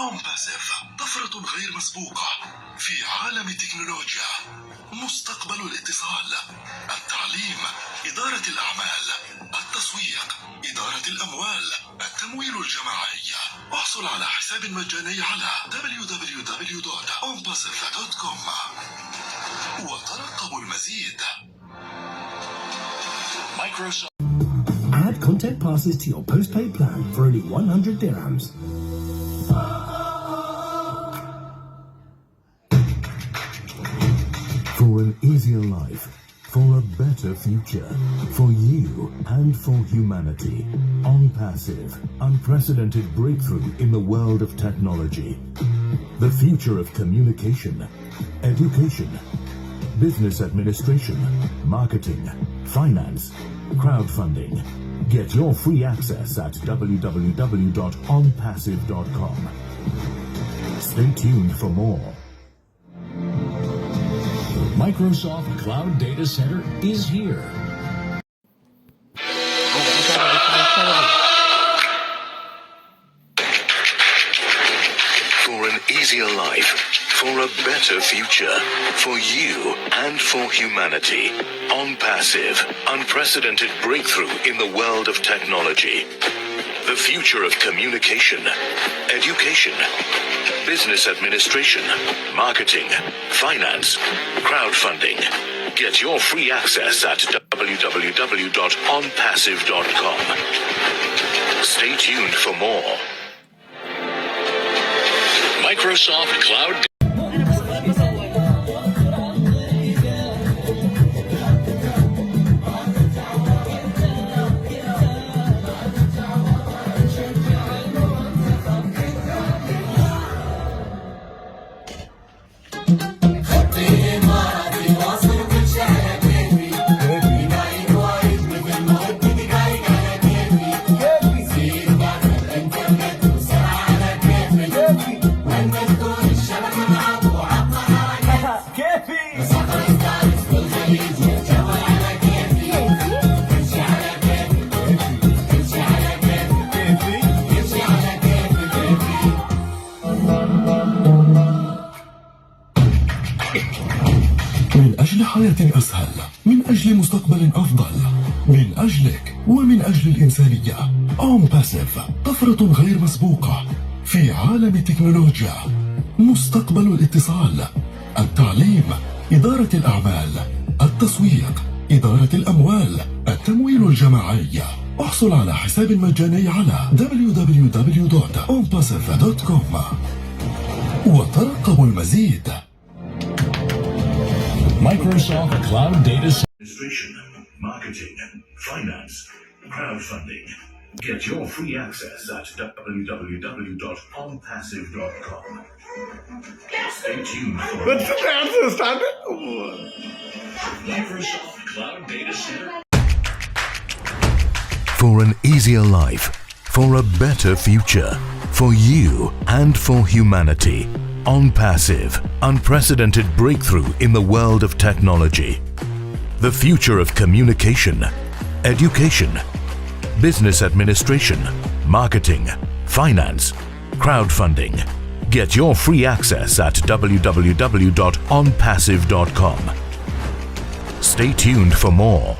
ONPASSIVE طفرة غير مسبوقة في عالم التكنولوجيا. مستقبل الاتصال، التعليم، إدارة الأعمال، التسويق، إدارة الأموال، التمويل الجماعي. احصل على حساب مجاني على www.onpassive.com وترقبوا المزيد. Add content passes to your postpaid plan for only 100 dirhams. For an easier life, for a better future, for you and for humanity. ONPASSIVE, unprecedented breakthrough in the world of technology. The future of communication, education, business administration, marketing, finance, crowdfunding. Get your free access at www.onpassive.com. Stay tuned for more. Microsoft Cloud Data Center is here. For an easier life, for a better future, for you and for humanity. ONPASSIVE, unprecedented breakthrough in the world of technology. The future of communication, education, business administration, marketing, finance, crowdfunding. Get your free access at www.onpassive.com. Stay tuned for more. Microsoft Cloud. من أجل حياة أسهل، من أجل مستقبل أفضل، من أجلك ومن أجل الإنسانية. ONPASSIVE طفرة غير مسبوقة في عالم التكنولوجيا. مستقبل الاتصال، التعليم، إدارة الأعمال، التسويق، إدارة الأموال، التمويل الجماعي. احصل على حساب مجاني على www.onpassive.com وترقبوا المزيد. Microsoft Cloud Data Center. Administration, marketing, finance, crowdfunding. Get your free access at www.onpassive.com. Stay tuned for Microsoft Cloud Data Center. For an easier life, for a better future, for you and for humanity. ONPASSIVE, unprecedented breakthrough in the world of technology. The future of communication, education, business administration, marketing, finance, crowdfunding. Get your free access at www.onpassive.com. Stay tuned for more.